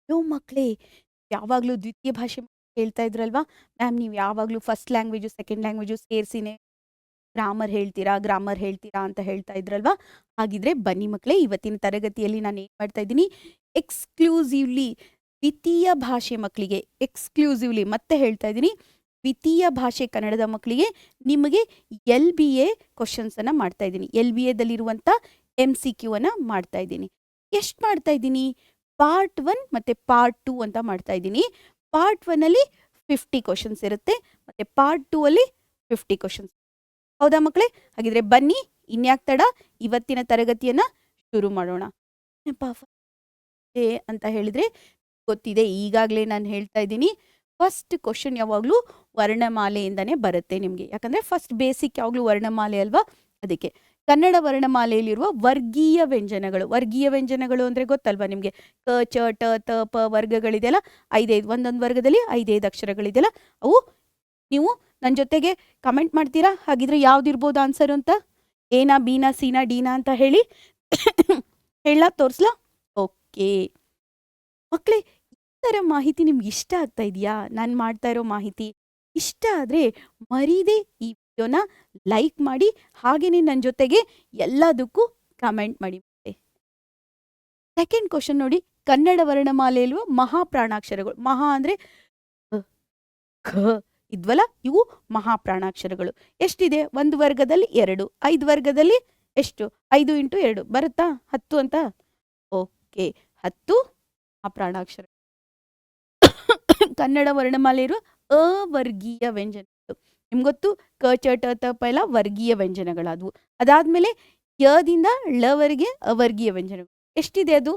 ಅಯ್ಯೋ ಮಕ್ಕಳೇ, ಯಾವಾಗಲೂ ದ್ವಿತೀಯ ಭಾಷೆ ಹೇಳ್ತಾ ಇದ್ರಲ್ವಾ ಮ್ಯಾಮ್, ನೀವು ಯಾವಾಗಲೂ ಫಸ್ಟ್ ಲ್ಯಾಂಗ್ವೇಜು ಸೆಕೆಂಡ್ ಲ್ಯಾಂಗ್ವೇಜು ಸೇರಿಸಿನೇ ಗ್ರಾಮರ್ ಹೇಳ್ತೀರಾ ಅಂತ ಹೇಳ್ತಾ ಇದ್ರಲ್ವಾ. ಹಾಗಿದ್ರೆ ಬನ್ನಿ ಮಕ್ಕಳೇ, ಇವತ್ತಿನ ತರಗತಿಯಲ್ಲಿ ನಾನು ಏನು ಮಾಡ್ತಾ ಇದ್ದೀನಿ, ಎಕ್ಸ್ಕ್ಲೂಸಿವ್ಲಿ ದ್ವಿತೀಯ ಭಾಷೆ ಮಕ್ಕಳಿಗೆ ಎಕ್ಸ್ಕ್ಲೂಸಿವ್ಲಿ ಮತ್ತೆ ಹೇಳ್ತಾ ಇದ್ದೀನಿ, ದ್ವಿತೀಯ ಭಾಷೆ ಕನ್ನಡದ ಮಕ್ಕಳಿಗೆ ನಿಮಗೆ LBA ಕ್ವಶನ್ಸನ್ನು ಮಾಡ್ತಾ ಇದ್ದೀನಿ. LBAದಲ್ಲಿರುವಂಥ MCQ ಅನ್ನು ಮಾಡ್ತಾ ಇದ್ದೀನಿ. ಎಷ್ಟು ಮಾಡ್ತಾ ಇದ್ದೀನಿ? ಪಾರ್ಟ್ 1 ಮತ್ತು ಪಾರ್ಟ್ 2 ಅಂತ ಮಾಡ್ತಾ ಇದ್ದೀನಿ. ಪಾರ್ಟ್ 1ಅಲ್ಲಿ 50 ಕ್ವಶನ್ಸ್ ಇರುತ್ತೆ ಮತ್ತು ಪಾರ್ಟ್ 2 ಅಲ್ಲಿ 50 ಕ್ವಶನ್ಸ್. ಹೌದಾ ಮಕ್ಕಳೇ? ಹಾಗಿದ್ರೆ ಬನ್ನಿ, ಇನ್ಯಾಕ್ ತಡ, ಇವತ್ತಿನ ತರಗತಿಯನ್ನು ಶುರು ಮಾಡೋಣ. ಅಂತ ಹೇಳಿದರೆ ಗೊತ್ತಿದೆ, ಈಗಾಗಲೇ ನಾನು ಹೇಳ್ತಾ ಇದ್ದೀನಿ, ಫಸ್ಟ್ ಕ್ವಶನ್ ಯಾವಾಗಲೂ ವರ್ಣಮಾಲೆಯಿಂದನೇ ಬರುತ್ತೆ ನಿಮಗೆ. ಯಾಕಂದರೆ ಫಸ್ಟ್ ಬೇಸಿಕ್ ಯಾವಾಗಲೂ ವರ್ಣಮಾಲೆ ಅಲ್ವಾ, ಅದಕ್ಕೆ. ಕನ್ನಡ ವರ್ಣಮಾಲೆಯಲ್ಲಿರುವ ವರ್ಗೀಯ ವ್ಯಂಜನಗಳು ಅಂದರೆ ಗೊತ್ತಲ್ವಾ ನಿಮಗೆ? ಕ, ಚ, ಟ, ತ, ಪ ವರ್ಗಗಳಿದೆಯಲ್ಲ, 5 ಒಂದೊಂದು ವರ್ಗದಲ್ಲಿ 5 ಅಕ್ಷರಗಳಿದೆಯಲ್ಲ, ಅವು ನೀವು ನನ್ನ ಜೊತೆಗೆ ಕಮೆಂಟ್ ಮಾಡ್ತೀರಾ? ಹಾಗಿದ್ರೆ ಯಾವ್ದಿರ್ಬೋದು ಆನ್ಸರು ಅಂತ? ಎನಾ, ಬಿನಾ, ಸಿನಾ, ಡಿನಾ ಅಂತ ಹೇಳಿ ಹೇಳ ತೋರಿಸ್ಲಾ? ಓಕೆ ಮಕ್ಕಳೇ, ಈ ಥರ ಮಾಹಿತಿ ನಿಮ್ಗೆ ಇಷ್ಟ ಆಗ್ತಾ ಇದೆಯಾ? ನಾನು ಮಾಡ್ತಾ ಇರೋ ಮಾಹಿತಿ ಇಷ್ಟ ಆದರೆ ಮರೀದೆ ಈ ವಿಡಿಯೋನ ಲೈಕ್ ಮಾಡಿ, ಹಾಗೆಯೇ ನನ್ನ ಜೊತೆಗೆ ಎಲ್ಲದಕ್ಕೂ ಕಮೆಂಟ್ ಮಾಡಿ. ಸೆಕೆಂಡ್ ಕ್ವಶನ್ ನೋಡಿ, ಕನ್ನಡ ವರ್ಣಮಾಲೆಯಲ್ಲಿರುವ ಮಹಾಪ್ರಾಣಾಕ್ಷರಗಳು. ಮಹಾ ಅಂದರೆ ಖ ಇದ್ವಲ್ಲ, ಇವು ಮಹಾಪ್ರಾಣಾಕ್ಷರಗಳು. ಎಷ್ಟಿದೆ? ಒಂದು ವರ್ಗದಲ್ಲಿ 2, 5 ವರ್ಗದಲ್ಲಿ ಎಷ್ಟು? 5 × 2 ಬರುತ್ತಾ? 10 ಅಂತ. ಓಕೆ, 10 ಮಹಾಪ್ರಾಣಾಕ್ಷರ. ಕನ್ನಡ ವರ್ಣಮಾಲೆ ಇರುವ ಅವರ್ಗೀಯ ವ್ಯಂಜನಗಳು. ನಿಮ್ಗೆ ಗೊತ್ತು, ಕ, ಚ, ಟ, ತ, ಪ ಎಲ್ಲ ವರ್ಗೀಯ ವ್ಯಂಜನಗಳಾದವು. ಅದಾದಮೇಲೆ ಯದಿಂದ ಳವರೆಗೆ ಅವರ್ಗೀಯ ವ್ಯಂಜನಗಳು. ಎಷ್ಟಿದೆ ಅದು?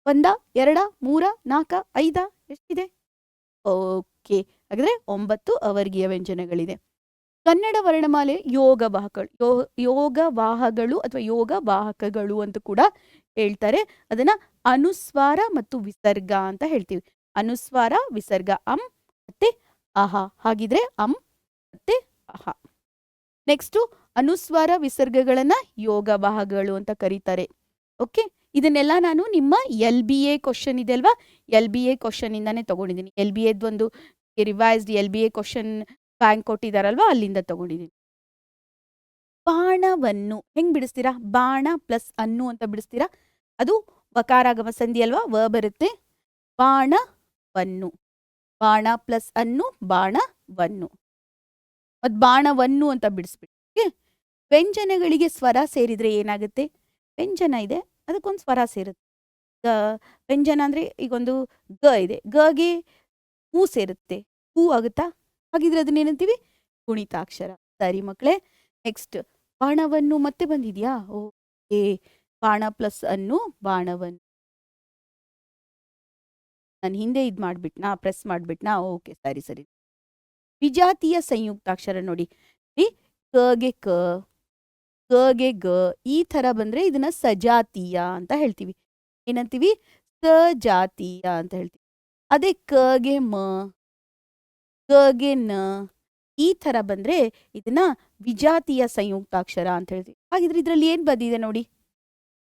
1, 2, 3, 4, 5 ಎಷ್ಟಿದೆ? ಓಕೆ, ಹಾಗಾದರೆ 9 ಅವರ್ಗೀಯ ವ್ಯಂಜನಗಳಿದೆ. ಕನ್ನಡ ವರ್ಣಮಾಲೆ ಯೋಗವಾಹಗಳು ಅಥವಾ ಯೋಗವಾಹಕಗಳು ಅಂತ ಕೂಡ ಹೇಳ್ತಾರೆ. ಅದನ್ನು ಅನುಸ್ವಾರ ಮತ್ತು ವಿಸರ್ಗ ಅಂತ ಹೇಳ್ತೀವಿ. ಅನುಸ್ವಾರ, ವಿಸರ್ಗ, ಅಂ ಮತ್ತೆ ಅಹ. ಹಾಗಿದ್ರೆ ಅಂ ಮತ್ತೆ ಅಹ. ನೆಕ್ಸ್ಟು ಅನುಸ್ವಾರ ವಿಸರ್ಗಗಳನ್ನು ಯೋಗವಾಹಗಳು ಅಂತ ಕರೀತಾರೆ. ಓಕೆ, ಇದನ್ನೆಲ್ಲ ನಾನು ನಿಮ್ಮ LBA ಕ್ವಶನ್ ಇದೆ ಅಲ್ವಾ, LBA ಕ್ವಶನಿಂದಾನೇ ತೊಗೊಂಡಿದ್ದೀನಿ. LBAದೊಂದು ರಿವೈಸ್ಡ್ LBA ಕ್ವಶನ್ ಬ್ಯಾಂಕ್ ಕೊಟ್ಟಿದ್ದಾರಲ್ವಾ, ಅಲ್ಲಿಂದ ತೊಗೊಂಡಿದ್ದೀನಿ. ಬಾಣವನ್ನು ಹೆಂಗೆ ಬಿಡಿಸ್ತೀರಾ? ಬಾಣ ಪ್ಲಸ್ ಅನ್ನು ಅಂತ ಬಿಡಿಸ್ತೀರಾ? ಅದು ವಕಾರಾಗಮ ಸಂಧಿ ಅಲ್ವಾ, ವ ಬರುತ್ತೆ. ಬಾಣವನ್ನು, ಬಾಣ ಪ್ಲಸ್ ಅನ್ನು, ಬಾಣವನ್ನು. ಮತ್ತು ಬಾಣವನ್ನು ಅಂತ ಬಿಡಿಸ್ಬಿಟ್ಟು ವ್ಯಂಜನಗಳಿಗೆ ಸ್ವರ ಸೇರಿದರೆ ಏನಾಗುತ್ತೆ? ವ್ಯಂಜನ ಇದೆ, ಅದಕ್ಕೊಂದು ಸ್ವರ ಸೇರುತ್ತೆ. ಗ ವ್ಯಂಜನ ಅಂದರೆ ಈಗೊಂದು ಗ ಇದೆ, ಗೆ ಹೂ ಸೇರುತ್ತೆ, ಹೂ ಆಗುತ್ತಾ? ಹಾಗಿದ್ರೆ ಅದನ್ನೇನಂತೀವಿ? ಗುಣಿತಾಕ್ಷರ. ಸರಿ ಮಕ್ಕಳೇ, ನೆಕ್ಸ್ಟ್ ಬಾಣವನ್ನು ಮತ್ತೆ ಬಂದಿದೆಯಾ? ಓಕೆ, ಬಾಣ ಪ್ಲಸ್ ಅನ್ನು, ಬಾಣವನ್ನು. ನಾನು ಹಿಂದೆ ಇದು ಮಾಡಿಬಿಟ್ನಾ, ಪ್ರೆಸ್ ಮಾಡಿಬಿಟ್ನಾ? ಓಕೆ, ಸರಿ ಸರಿ. ವಿಜಾತಿಯ ಸಂಯುಕ್ತಾಕ್ಷರ ನೋಡಿ, ಕಗೆ ಕ, ಗೆ ಗ, ಈ ಥರ ಬಂದರೆ ಇದನ್ನು ಸಜಾತೀಯ ಅಂತ ಹೇಳ್ತೀವಿ. ಏನಂತೀವಿ? ಸಜಾತೀಯ ಅಂತ ಹೇಳ್ತೀವಿ. ಅದೇ ಕಗೆ ಮ, ಗೆ ನ, ಈ ಥರ ಬಂದರೆ ಇದನ್ನ ವಿಜಾತಿಯ ಸಂಯುಕ್ತಾಕ್ಷರ ಅಂತ ಹೇಳ್ತೀವಿ. ಹಾಗಿದ್ರೆ ಇದರಲ್ಲಿ ಏನು ಬಂದಿದೆ ನೋಡಿ.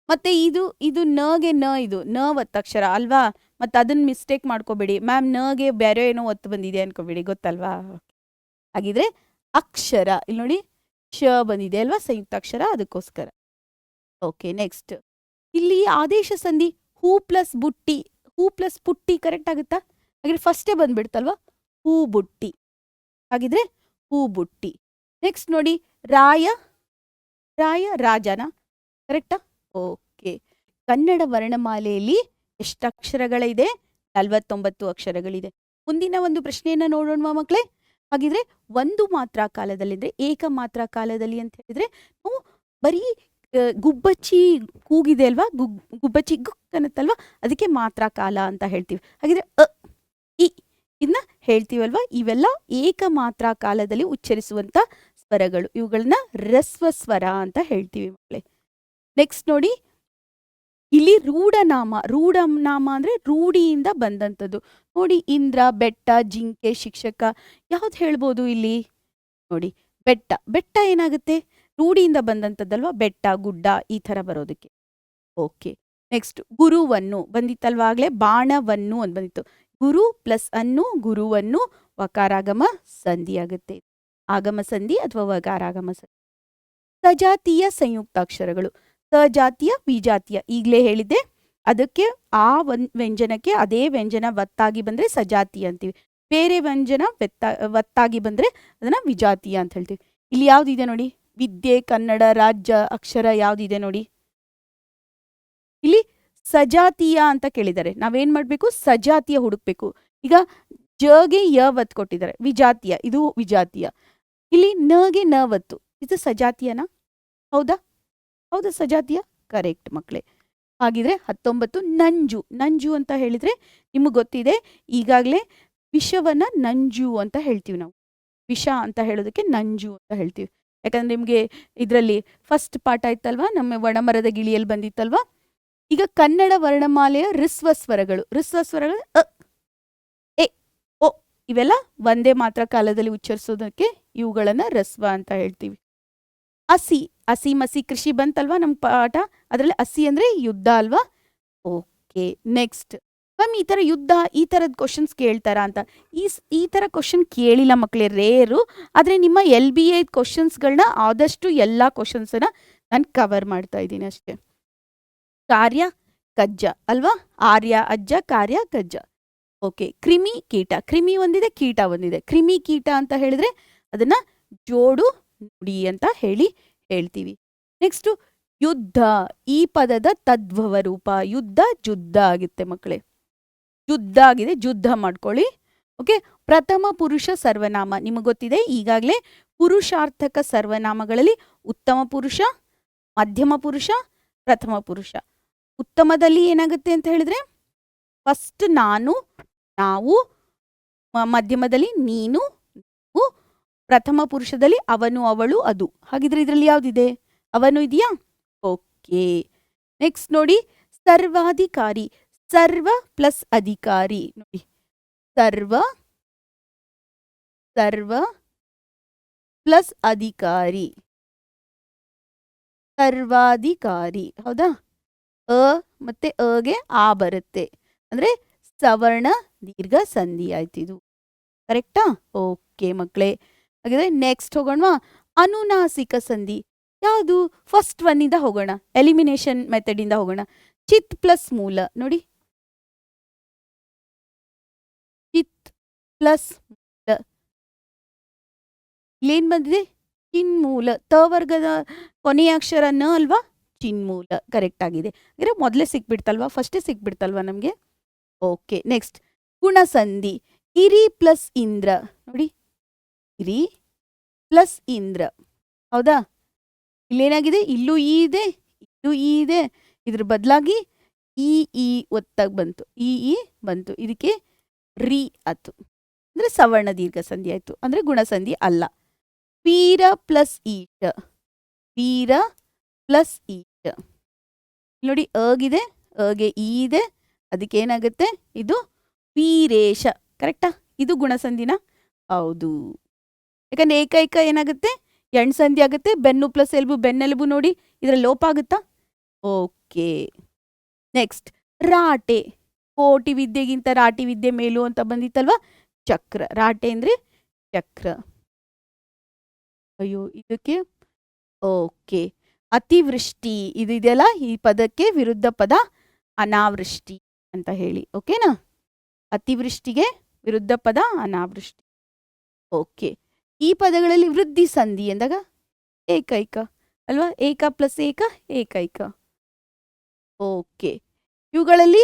ಮತ್ತೆ ಇದು ನಗೆ ನ, ಇದು ನ ಒತ್ತಕ್ಷರ ಅಲ್ವಾ, ಮತ್ತು ಅದನ್ನ ಮಿಸ್ಟೇಕ್ ಮಾಡ್ಕೋಬೇಡಿ. ಮ್ಯಾಮ್ ನಗೆ ಬೇರೆ ಏನೋ ಒತ್ತು ಬಂದಿದೆ ಅನ್ಕೋಬೇಡಿ, ಗೊತ್ತಲ್ವಾ? ಹಾಗಿದ್ರೆ ಅಕ್ಷರ ಇಲ್ಲಿ ನೋಡಿ, ಶ ಬಂದಿದೆ ಅಲ್ವಾ, ಸಂಯುಕ್ತಾಕ್ಷರ, ಅದಕ್ಕೋಸ್ಕರ. ಓಕೆ, ನೆಕ್ಸ್ಟ್ ಇಲ್ಲಿ ಆದೇಶ ಸಂಧಿ ಹೂ ಪ್ಲಸ್ ಬುಟ್ಟಿ, ಹೂ ಪ್ಲಸ್ ಪುಟ್ಟಿ ಕರೆಕ್ಟ್ ಆಗುತ್ತಾ? ಹಾಗಿದ್ರೆ ಫಸ್ಟೇ ಬಂದ್ಬಿಡ್ತಲ್ವಾ, ಹೂ ಬುಟ್ಟಿ. ಹಾಗಿದ್ರೆ ಹೂ ಬುಟ್ಟಿ. ನೆಕ್ಸ್ಟ್ ನೋಡಿ, ರಾಜನ ಕರೆಕ್ಟಾ? ಓಕೆ, ಕನ್ನಡ ವರ್ಣಮಾಲೆಯಲ್ಲಿ ಎಷ್ಟು ಅಕ್ಷರಗಳಿದೆ? 49 ಅಕ್ಷರಗಳಿದೆ. ಮುಂದಿನ ಒಂದು ಪ್ರಶ್ನೆಯನ್ನು ನೋಡೋಣ ಮಕ್ಕಳೇ. ಹಾಗಿದ್ರೆ ಒಂದು ಮಾತ್ರ ಕಾಲದಲ್ಲಿ ಅಂದರೆ ಏಕ ಮಾತ್ರ ಕಾಲದಲ್ಲಿ ಅಂತ ಹೇಳಿದ್ರೆ ನಾವು ಬರೀ ಗುಬ್ಬಚ್ಚಿ ಕೂಗಿದೆ ಅಲ್ವಾ, ಗುಬ್ಬಚ್ಚಿ ಗುಕ್ ಅನ್ನತ್ತಲ್ವಾ, ಅದಕ್ಕೆ ಮಾತ್ರ ಕಾಲ ಅಂತ ಹೇಳ್ತೀವಿ. ಹಾಗಿದ್ರೆ ಇದನ್ನ ಹೇಳ್ತೀವಲ್ವಾ, ಇವೆಲ್ಲ ಏಕ ಮಾತ್ರ ಕಾಲದಲ್ಲಿ ಉಚ್ಚರಿಸುವಂಥ ಸ್ವರಗಳು, ಇವುಗಳನ್ನ ರಸ್ವ ಸ್ವರ ಅಂತ ಹೇಳ್ತೀವಿ ಮಕ್ಕಳೇ. ನೆಕ್ಸ್ಟ್ ನೋಡಿ, ಇಲ್ಲಿ ರೂಢನಾಮ ಅಂದರೆ ರೂಢಿಯಿಂದ ಬಂದಂಥದ್ದು. ನೋಡಿ, ಇಂದ್ರ, ಬೆಟ್ಟ, ಜಿಂಕೆ, ಶಿಕ್ಷಕ, ಯಾವ್ದು ಹೇಳ್ಬೋದು ಇಲ್ಲಿ? ನೋಡಿ, ಬೆಟ್ಟ ಏನಾಗುತ್ತೆ? ರೂಢಿಯಿಂದ ಬಂದಂಥದ್ದಲ್ವಾ, ಬೆಟ್ಟ, ಗುಡ್ಡ ಈ ಥರ ಬರೋದಕ್ಕೆ. ಓಕೆ, ನೆಕ್ಸ್ಟ್ ಗುರುವನ್ನು ಬಂದಿತ್ತಲ್ವಾ ಆಗ್ಲೇ, ಬಾಣವನ್ನು ಅಂತ ಬಂದಿತ್ತು. ಗುರು ಪ್ಲಸ್ ಅನ್ನು, ಗುರುವನ್ನು, ವಕಾರಾಗಮ ಸಂಧಿ ಆಗುತ್ತೆ. ಆಗಮ ಸಂಧಿ ಅಥವಾ ವಕಾರಾಗಮ ಸಂಧಿ. ಸಜಾತೀಯ ಸಂಯುಕ್ತಾಕ್ಷರಗಳು, ಸಜಾತೀಯ ವಿಜಾತೀಯ ಈಗಲೇ ಹೇಳಿದ್ದೆ. ಅದಕ್ಕೆ ಆ ವ್ಯಂಜನಕ್ಕೆ ಅದೇ ವ್ಯಂಜನ ಒತ್ತಾಗಿ ಬಂದರೆ ಸಜಾತೀಯ ಅಂತೀವಿ. ಬೇರೆ ವ್ಯಂಜನ ಒತ್ತಾಗಿ ಬಂದರೆ ಅದನ್ನು ವಿಜಾತೀಯ ಅಂತ ಹೇಳ್ತೀವಿ. ಇಲ್ಲಿ ಯಾವುದಿದೆ ನೋಡಿ, ವಿದ್ಯೆ, ಕನ್ನಡ, ರಾಜ್ಯ, ಅಕ್ಷರ ಯಾವುದಿದೆ ನೋಡಿ. ಇಲ್ಲಿ ಸಜಾತೀಯ ಅಂತ ಕೇಳಿದ್ದಾರೆ. ನಾವೇನು ಮಾಡಬೇಕು, ಸಜಾತೀಯ ಹುಡುಕ್ಬೇಕು. ಈಗ ಜಗೆ ಯ ಒತ್ತು ಕೊಟ್ಟಿದ್ದಾರೆ, ವಿಜಾತೀಯ, ಇದು ವಿಜಾತೀಯ. ಇಲ್ಲಿ ನಗೆ ನ ಒತ್ತು, ಇದು ಸಜಾತೀಯನಾ? ಹೌದಾ? ಹೌದಾ ಸಜಾತೀಯ? ಕರೆಕ್ಟ್ ಮಕ್ಕಳೇ. ಹಾಗಿದ್ರೆ 19 ನಂಜು. ನಂಜು ಅಂತ ಹೇಳಿದರೆ ನಿಮಗೆ ಗೊತ್ತಿದೆ ಈಗಾಗಲೇ, ವಿಷವನ್ನ ನಂಜು ಅಂತ ಹೇಳ್ತೀವಿ ನಾವು. ವಿಷ ಅಂತ ಹೇಳೋದಕ್ಕೆ ನಂಜು ಅಂತ ಹೇಳ್ತೀವಿ. ಯಾಕಂದ್ರೆ ನಿಮಗೆ ಇದರಲ್ಲಿ ಫಸ್ಟ್ ಪಾಠ ಆಯ್ತಲ್ವಾ, ನಮ್ಮ ಒಣಮರದ ಗಿಳಿಯಲ್ಲಿ ಬಂದಿತ್ತಲ್ವಾ. ಈಗ ಕನ್ನಡ ವರ್ಣಮಾಲೆಯ ರಿಸ್ವ ಸ್ವರಗಳು, ರಿಸ್ವ ಸ್ವರಗಳು ಅ, ಎ, ಓ ಇವೆಲ್ಲ ಒಂದೇ ಮಾತ್ರ ಕಾಲದಲ್ಲಿ ಉಚ್ಚರಿಸೋದಕ್ಕೆ ಇವುಗಳನ್ನ ರಸ್ವ ಅಂತ ಹೇಳ್ತೀವಿ. ಅಸಿ, ಅಸಿ ಮಸಿ ಕೃಷಿ ಬಂತಲ್ವಾ ನಮ್ಮ ಪಾಠ, ಅದರಲ್ಲಿ ಅಸಿ ಅಂದ್ರೆ ಯುದ್ಧ ಅಲ್ವಾ. ಓಕೆ, ನೆಕ್ಸ್ಟ್ ಮ್ಯಾಮ್ ಈ ಥರ ಯುದ್ಧ ಈ ಥರದ ಕ್ವಶನ್ಸ್ ಕೇಳ್ತಾರಾ ಅಂತ. ಈ ಥರ ಕ್ವಶನ್ ಕೇಳಿಲ್ಲ ಮಕ್ಕಳೇ, ರೇರು. ಆದರೆ ನಿಮ್ಮ LBA ಕ್ವಶನ್ಸ್ಗಳನ್ನ ಆದಷ್ಟು ಎಲ್ಲ ಕ್ವಶನ್ಸನ್ನ ನಾನು ಕವರ್ ಮಾಡ್ತಾ ಇದ್ದೀನಿ ಅಷ್ಟೇ. ಕಾರ್ಯ ಕಜ್ಜ ಅಲ್ವಾ, ಆರ್ಯ ಅಜ್ಜ, ಕಾರ್ಯ ಕಜ್ಜ. ಓಕೆ, ಕ್ರಿಮಿ ಕೀಟ, ಕ್ರಿಮಿ ಒಂದಿದೆ, ಕೀಟ ಒಂದಿದೆ. ಕ್ರಿಮಿ ಕೀಟ ಅಂತ ಹೇಳಿದ್ರೆ ಅದನ್ನ ಜೋಡು ನುಡಿ ಅಂತ ಹೇಳ್ತೀವಿ. ನೆಕ್ಸ್ಟು ಯುದ್ಧ, ಈ ಪದದ ತದ್ಭವ ರೂಪ ಯುದ್ಧ, ಜುದ್ಧ ಆಗುತ್ತೆ ಮಕ್ಕಳೇ. ಯುದ್ಧ ಆಗಿದೆ, ಯುದ್ಧ ಮಾಡ್ಕೊಳ್ಳಿ. ಓಕೆ, ಪ್ರಥಮ ಪುರುಷ ಸರ್ವನಾಮ ನಿಮಗೆ ಗೊತ್ತಿದೆ ಈಗಾಗಲೇ. ಪುರುಷಾರ್ಥಕ ಸರ್ವನಾಮಗಳಲ್ಲಿ ಉತ್ತಮ ಪುರುಷ, ಮಧ್ಯಮ ಪುರುಷ, ಪ್ರಥಮ ಪುರುಷ. ಉತ್ತಮದಲ್ಲಿ ಏನಾಗುತ್ತೆ ಅಂತ ಹೇಳಿದ್ರೆ ಫಸ್ಟ್ ನಾನು, ನಾವು, ಮಧ್ಯಮದಲ್ಲಿ ನೀನು, ನೀವು, ಪ್ರಥಮ ಪುರುಷದಲ್ಲಿ ಅವನು, ಅವಳು, ಅದು. ಹಾಗಿದ್ರೆ ಇದರಲ್ಲಿ ಯಾವುದಿದೆ? ಅವನು ಇದೆಯಾ? ಓಕೆ, ನೆಕ್ಸ್ಟ್ ನೋಡಿ ಸರ್ವಾಧಿಕಾರಿ, ಸರ್ವ ಪ್ಲಸ್ ಅಧಿಕಾರಿ ನೋಡಿ. ಸರ್ವ ಪ್ಲಸ್ ಅಧಿಕಾರಿ, ಸರ್ವಾಧಿಕಾರಿ. ಹೌದಾ? ಅ ಮತ್ತೆ ಅಗೆ ಆ ಬರುತ್ತೆ, ಅಂದ್ರೆ ಸವರ್ಣ ದೀರ್ಘ ಸಂಧಿ ಆಯ್ತಿದು. ಕರೆಕ್ಟಾ? ಓಕೆ ಮಕ್ಕಳೇ. ಹಾಗಿದ್ರೆ ನೆಕ್ಸ್ಟ್ ಹೋಗೋಣ. ಅನುನಾಸಿಕ ಸಂಧಿ ಯಾವುದು? ಫಸ್ಟ್ ಒನ್ನಿಂದ ಹೋಗೋಣ, ಎಲಿಮಿನೇಷನ್ ಮೆಥಡ್ ಇಂದ ಹೋಗೋಣ. ಚಿತ್ ಪ್ಲಸ್ ಮೂಲ ನೋಡಿ, ಚಿತ್ ಪ್ಲಸ್ ಮೂಲ. ಇಲ್ಲೇನ್ ಬಂದಿದೆ? ಚಿನ್ಮೂಲ. ತ ವರ್ಗದ ಕೊನೆಯ ಅಕ್ಷರ ನ ಅಲ್ವಾ, ಚಿನ್ಮೂಲ. ಕರೆಕ್ಟ್ ಆಗಿದೆ. ಅಂದ್ರೆ ಮೊದಲೇ ಸಿಕ್ಬಿಡ್ತಲ್ವಾ, ಫಸ್ಟೇ ಸಿಕ್ಬಿಡ್ತಲ್ವಾ ನಮಗೆ. ಓಕೆ, ನೆಕ್ಸ್ಟ್ ಗುಣಸಂಧಿ. ಇರಿ ಪ್ಲಸ್ ಇಂದ್ರ ನೋಡಿ, ಇರಿ ಪ್ಲಸ್ ಇಂದ್ರ. ಹೌದಾ? ಇಲ್ಲೇನಾಗಿದೆ? ಇಲ್ಲೂ ಈ ಇದೆ, ಇಲ್ಲೂ ಈ ಇದೆ. ಇದ್ರ ಬದಲಾಗಿ ಈ ಒತ್ತಾಗಿ ಬಂತು, ಈ ಬಂತು. ಇದಕ್ಕೆ ರಿ ಆಯ್ತು, ಅಂದ್ರೆ ಸವರ್ಣ ದೀರ್ಘ ಸಂಧಿ ಆಯ್ತು, ಅಂದ್ರೆ ಗುಣಸಂಧಿ ಅಲ್ಲ. ವೀರ ಪ್ಲಸ್ ಈಟ, ವೀರ ಪ್ಲಸ್ ಈಟ ನೋಡಿ. ಅಗಿದೆ, ಅಗೆ ಈ ಇದೆ, ಅದಕ್ಕೆ ಏನಾಗುತ್ತೆ? ಇದು ವೀರೇಶ. ಕರೆಕ್ಟಾ? ಇದು ಗುಣಸಂಧಿನ? ಹೌದು. ಯಾಕಂದ್ರೆ ಏಕೈಕ ಏನಾಗುತ್ತೆ? ಎಣ್ ಸಂಧಿ ಆಗುತ್ತೆ. ಬೆನ್ನು ಪ್ಲಸ್ ಎಲುಬು, ಬೆನ್ನೆಲುಬು ನೋಡಿ, ಇದರ ಲೋಪ ಆಗುತ್ತಾ? ಓಕೆ, ನೆಕ್ಸ್ಟ್ ರಾಟೆ. ಕೋಟಿ ವಿದ್ಯೆಗಿಂತ ರಾಟಿ ವಿದ್ಯೆ ಮೇಲು ಅಂತ ಬಂದಿತ್ತಲ್ವಾ. ಚಕ್ರ, ರಾಟೆ ಅಂದ್ರೆ ಚಕ್ರ. ಅಯ್ಯೋ ಇದಕ್ಕೆ ಓಕೆ. ಅತಿವೃಷ್ಟಿ ಇದು ಇದೆಯಲ್ಲ, ಈ ಪದಕ್ಕೆ ವಿರುದ್ಧ ಪದ ಅನಾವೃಷ್ಟಿ ಅಂತ ಹೇಳಿ. ಓಕೆನಾ? ಅತಿವೃಷ್ಟಿಗೆ ವಿರುದ್ಧ ಪದ ಅನಾವೃಷ್ಟಿ. ಓಕೆ, ಈ ಪದಗಳಲ್ಲಿ ವೃದ್ಧಿ ಸಂಧಿ ಎಂದಾಗ ಏಕೈಕ ಅಲ್ವಾ, ಏಕ ಪ್ಲಸ್ ಏಕ ಏಕೈಕ. ಓಕೆ, ಇವುಗಳಲ್ಲಿ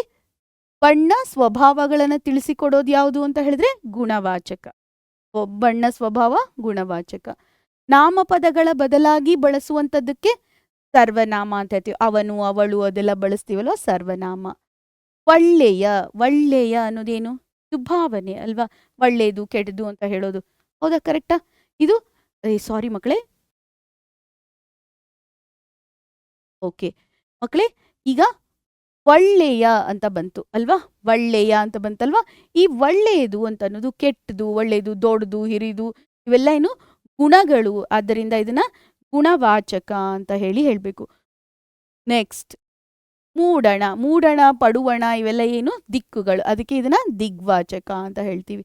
ಬಣ್ಣ ಸ್ವಭಾವಗಳನ್ನು ತಿಳಿಸಿಕೊಡೋದು ಯಾವುದು ಅಂತ ಹೇಳಿದ್ರೆ ಗುಣವಾಚಕ. ಬಣ್ಣ ಸ್ವಭಾವ ಗುಣವಾಚಕ. ನಾಮಪದಗಳ ಬದಲಾಗಿ ಬಳಸುವಂಥದ್ದಕ್ಕೆ ಸರ್ವನಾಮ ಅಂತ ಹೇಳ್ತೀವಿ. ಅವನು, ಅವಳು ಅದೆಲ್ಲ ಬಳಸ್ತೀವಲ್ವ, ಸರ್ವನಾಮ. ಒಳ್ಳೆಯ, ಒಳ್ಳೆಯ ಅನ್ನೋದೇನು? ಸುಭಾವನೆ ಅಲ್ವಾ, ಒಳ್ಳೆಯದು ಕೆಟ್ಟದು ಅಂತ ಹೇಳೋದು. ಹೌದಾ? ಕರೆಕ್ಟಾ? ಇದು ಸಾರಿ ಮಕ್ಕಳೇ. ಓಕೆ ಮಕ್ಕಳೇ, ಈಗ ಒಳ್ಳೆಯ ಅಂತ ಬಂತು ಅಲ್ವಾ, ಒಳ್ಳೆಯ ಅಂತ ಬಂತಲ್ವಾ. ಈ ಒಳ್ಳೆಯದು ಅಂತ ಅನ್ನೋದು ಕೆಟ್ಟದು, ಒಳ್ಳೆಯದು, ದೊಡ್ಡದು, ಹಿರಿದು ಇವೆಲ್ಲ ಏನು ಗುಣಗಳು. ಆದ್ದರಿಂದ ಇದನ್ನ ಗುಣವಾಚಕ ಅಂತ ಹೇಳ್ಬೇಕು. ನೆಕ್ಸ್ಟ್ ಮೂಡಣ, ಮೂಡಣ, ಪಡುವಣ ಇವೆಲ್ಲ ಏನು ದಿಕ್ಕುಗಳು. ಅದಕ್ಕೆ ಇದನ್ನ ದಿಗ್ವಾಚಕ ಅಂತ ಹೇಳ್ತೀವಿ.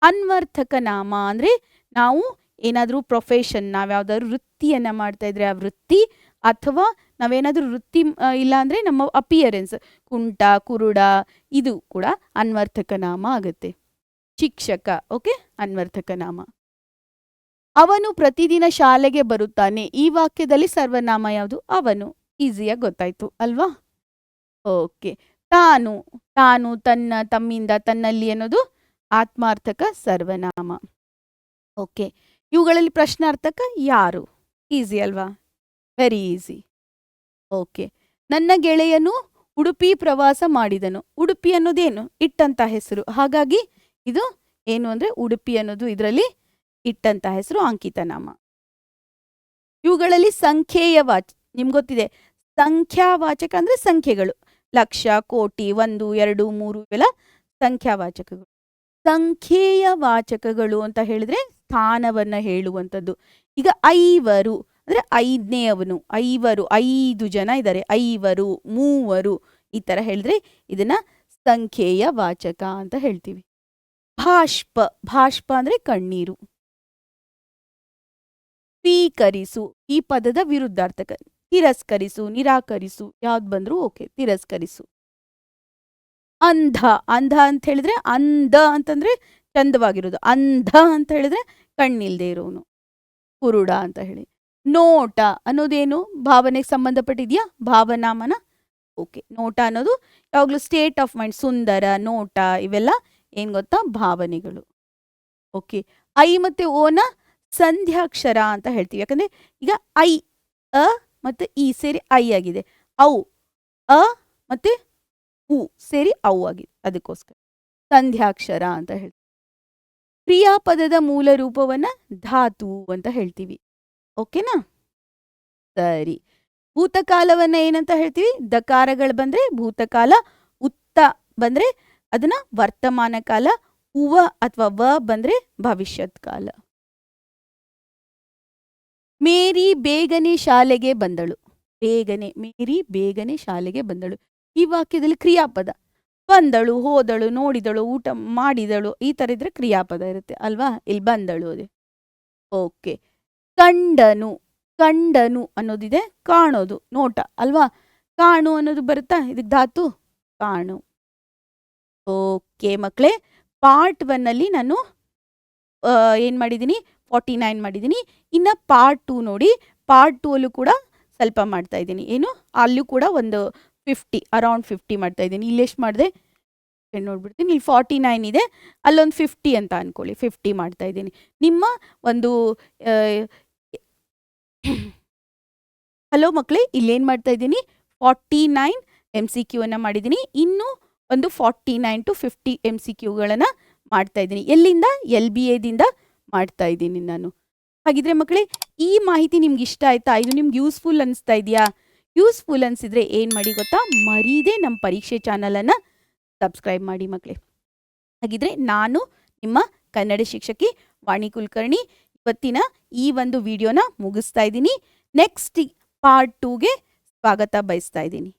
ಅನ್ವರ್ಥಕ ನಾಮ ಅಂದ್ರೆ ನಾವು ಏನಾದರೂ ಪ್ರೊಫೆಷನ್, ನಾವ್ಯಾವ್ದಾದ್ರು ವೃತ್ತಿಯನ್ನ ಮಾಡ್ತಾ ಇದ್ರೆ ಆ ವೃತ್ತಿ, ಅಥವಾ ನಾವೇನಾದ್ರೂ ವೃತ್ತಿ ಇಲ್ಲ ಅಂದ್ರೆ ನಮ್ಮ ಅಪಿಯರೆನ್ಸ್, ಕುಂಟ, ಕುರುಡ, ಇದು ಕೂಡ ಅನ್ವರ್ಥಕ ನಾಮ ಆಗುತ್ತೆ. ಶಿಕ್ಷಕ, ಓಕೆ, ಅನ್ವರ್ಥಕ ನಾಮ. ಅವನು ಪ್ರತಿದಿನ ಶಾಲೆಗೆ ಬರುತ್ತಾನೆ. ಈ ವಾಕ್ಯದಲ್ಲಿ ಸರ್ವನಾಮ ಯಾವುದು? ಅವನು. ಈಸಿಯಾಗಿ ಗೊತ್ತಾಯ್ತು ಅಲ್ವಾ? ಓಕೆ. ತಾನು, ತಾನು, ತನ್ನ, ತಮ್ಮಿಂದ, ತನ್ನಲ್ಲಿ ಅನ್ನೋದು ಆತ್ಮಾರ್ಥಕ ಸರ್ವನಾಮ. ಓಕೆ. ಇವುಗಳಲ್ಲಿ ಪ್ರಶ್ನಾರ್ಥಕ ಯಾರು? ಈಸಿ ಅಲ್ವಾ? Very easy. ಓಕೆ. ನನ್ನ ಗೆಳೆಯನು ಉಡುಪಿ ಪ್ರವಾಸ ಮಾಡಿದನು. ಉಡುಪಿ ಅನ್ನೋದೇನು? ಇಟ್ಟಂತ ಹೆಸರು. ಹಾಗಾಗಿ ಇದು ಏನು ಅಂದ್ರೆ ಉಡುಪಿ ಅನ್ನೋದು ಇದರಲ್ಲಿ ಇಟ್ಟಂತ ಹೆಸರು, ಅಂಕಿತ ನಾಮ. ಇವುಗಳಲ್ಲಿ ಸಂಖ್ಯೆಯ ನಿಮ್ಗೆ ಗೊತ್ತಿದೆ, ಸಂಖ್ಯಾವಾಚಕ ಅಂದ್ರೆ ಸಂಖ್ಯೆಗಳು. ಲಕ್ಷ, ಕೋಟಿ, 1, 2, 3 ಇವೆಲ್ಲ ಸಂಖ್ಯಾವಾಚಕಗಳು. ಸಂಖ್ಯೆಯ ವಾಚಕಗಳು ಅಂತ ಹೇಳಿದ್ರೆ ಸ್ಥಾನವನ್ನ ಹೇಳುವಂಥದ್ದು. ಈಗ ಐವರು ಅಂದ್ರೆ ಐದನೇಯವನು, ಐವರು, 5 ಜನ ಇದ್ದಾರೆ, ಐವರು, ಮೂವರು, ಈ ತರ ಹೇಳಿದ್ರೆ ಇದನ್ನ ಸಂಖ್ಯೆಯ ವಾಚಕ ಅಂತ ಹೇಳ್ತೀವಿ. ಭಾಷ್ಪ, ಭಾಷ್ಪ ಅಂದ್ರೆ ಕಣ್ಣೀರು. ಸ್ವೀಕರಿಸು, ಈ ಪದದ ವಿರುದ್ಧಾರ್ಥಕ. ತಿರಸ್ಕರಿಸು, ನಿರಾಕರಿಸು, ಯಾವ್ದು ಬಂದ್ರು ಓಕೆ, ತಿರಸ್ಕರಿಸು. ಅಂಧ, ಅಂಧ ಅಂತ ಹೇಳಿದ್ರೆ, ಅಂಧ ಅಂತಂದ್ರೆ ಚಂದವಾಗಿರೋದು, ಅಂಧ ಅಂತ ಹೇಳಿದ್ರೆ ಕಣ್ಣಿಲ್ದೇ ಇರೋನು, ಕುರುಡ ಅಂತ ಹೇಳಿ. ನೋಟ ಅನ್ನೋದೇನು? ಭಾವನೆಗೆ ಸಂಬಂಧಪಟ್ಟಿದ್ಯಾ? ಭಾವನಾಮನ. ಓಕೆ. ನೋಟ ಅನ್ನೋದು ಯಾವಾಗಲೂ ಸ್ಟೇಟ್ ಆಫ್ ಮೈಂಡ್, ಸುಂದರ, ನೋಟ, ಇವೆಲ್ಲ ಏನ್ ಗೊತ್ತಾ? ಭಾವನೆಗಳು. ಓಕೆ. ಐ ಮತ್ತೆ ಓನ ಸಂಧ್ಯಾಕ್ಷರ ಅಂತ ಹೇಳ್ತೀವಿ. ಯಾಕಂದ್ರೆ ಈಗ ಐ, ಅ ಮತ್ತೆ ಈ ಸೇರಿ ಐ ಆಗಿದೆ. ಔ, ಅ ಮತ್ತೆ ಉ ಸೇರಿ ಔ ಆಗಿದೆ, ಅದಕ್ಕೋಸ್ಕರ ಸಂಧ್ಯಾಕ್ಷರ ಅಂತ ಹೇಳ್ತೀವಿ. ಕ್ರಿಯಾಪದದ ಮೂಲ ರೂಪವನ್ನ ಧಾತು ಅಂತ ಹೇಳ್ತೀವಿ. ಓಕೆನಾ? ಸರಿ. ಭೂತಕಾಲವನ್ನ ಏನಂತ ಹೇಳ್ತೀವಿ? ದಕಾರಗಳು ಬಂದ್ರೆ ಭೂತಕಾಲ, ಉತ್ತ ಬಂದ್ರೆ ಅದನ್ನ ವರ್ತಮಾನ ಕಾಲ, ಉವ ಅಥವಾ ವ ಬಂದ್ರೆ ಭವಿಷ್ಯತ್ ಕಾಲ. ಮೇರಿ ಬೇಗನೆ ಶಾಲೆಗೆ ಬಂದಳು. ಬೇಗನೆ, ಮೇರಿ ಬೇಗನೆ ಶಾಲೆಗೆ ಬಂದಳು. ಈ ವಾಕ್ಯದಲ್ಲಿ ಕ್ರಿಯಾಪದ. ಬಂದಳು, ಹೋದಳು, ನೋಡಿದಳು, ಊಟ ಮಾಡಿದಳು, ಈ ತರ ಇದ್ರೆ ಕ್ರಿಯಾಪದ ಇರುತ್ತೆ ಅಲ್ವಾ? ಇಲ್ಲಿ ಬಂದಳು ಅದೇ. ಓಕೆ. ಕಂಡನು, ಕಂಡನು ಅನ್ನೋದಿದೆ, ಕಾಣೋದು, ನೋಟ ಅಲ್ವಾ? ಕಾಣು ಅನ್ನೋದು ಬರುತ್ತಾ? ಇದಕ್ಕೆ ಧಾತು ಕಾಣು. ಓಕೆ ಮಕ್ಕಳೇ, ಪಾರ್ಟ್ 1 ಅಲ್ಲಿ ನಾನು ಏನು ಮಾಡಿದ್ದೀನಿ? 49 ಮಾಡಿದ್ದೀನಿ. ಇನ್ನು ಪಾರ್ಟ್ 2 ನೋಡಿ. ಪಾರ್ಟ್ 2 ಅಲ್ಲೂ ಕೂಡ ಸ್ವಲ್ಪ ಮಾಡ್ತಾ ಇದ್ದೀನಿ. ಏನು? ಅಲ್ಲೂ ಕೂಡ ಒಂದು 50, ಅರೌಂಡ್ 50 ಮಾಡ್ತಾ ಇದ್ದೀನಿ. ಇಲ್ಲಿ ಎಷ್ಟು ಮಾಡಿದೆ ನೋಡ್ಬಿಡ್ತೀನಿ. ಇಲ್ಲಿ 49 ಇದೆ, ಅಲ್ಲೊಂದು 50 ಅಂತ ಅನ್ಕೊಳ್ಳಿ. 50 ಮಾಡ್ತಾ ಇದ್ದೀನಿ. ನಿಮ್ಮ ಒಂದು ಹಲೋ ಮಕ್ಕಳೇ, ಇಲ್ಲೇನು ಮಾಡ್ತಾ ಇದ್ದೀನಿ? 49 MCQ ಅನ್ನ ಮಾಡಿದ್ದೀನಿ. ಇನ್ನು ಒಂದು 49 to 50 MCQಗಳನ್ನು ಮಾಡ್ತಾ ಇದ್ದೀನಿ. ಎಲ್ಲಿಂದ? LBA ದಿಂದ ಮಾಡ್ತಾ ಇದ್ದೀನಿ ನಾನು. ಹಾಗಿದ್ರೆ ಮಕ್ಕಳೇ, ಈ ಮಾಹಿತಿ ನಿಮ್ಗೆ ಇಷ್ಟ ಆಯ್ತಾ? ಇದು ನಿಮ್ಗೆ ಯೂಸ್ಫುಲ್ ಅನಿಸ್ತಾ ಇದೆಯಾ? ಯೂಸ್ಫುಲ್ ಅನಿಸಿದ್ರೆ ಏನು ಮಾಡಿ ಗೊತ್ತಾ? ಮರೀದೆ ನಮ್ಮ ಪರೀಕ್ಷೆ ಚಾನಲನ್ನು ಸಬ್ಸ್ಕ್ರೈಬ್ ಮಾಡಿ ಮಕ್ಕಳೇ. ಹಾಗಿದ್ರೆ ನಾನು ನಿಮ್ಮ ಕನ್ನಡ ಶಿಕ್ಷಕಿ ವಾಣಿ ಕುಲಕರ್ಣಿ ಇವತ್ತಿನ ಈ ಒಂದು ವಿಡಿಯೋನ ಮುಗಿಸ್ತಾ ಇದ್ದೀನಿ. ನೆಕ್ಸ್ಟ್ ಪಾರ್ಟ್ 2ಗೆ ಸ್ವಾಗತ ಬಯಸ್ತಾ ಇದ್ದೀನಿ.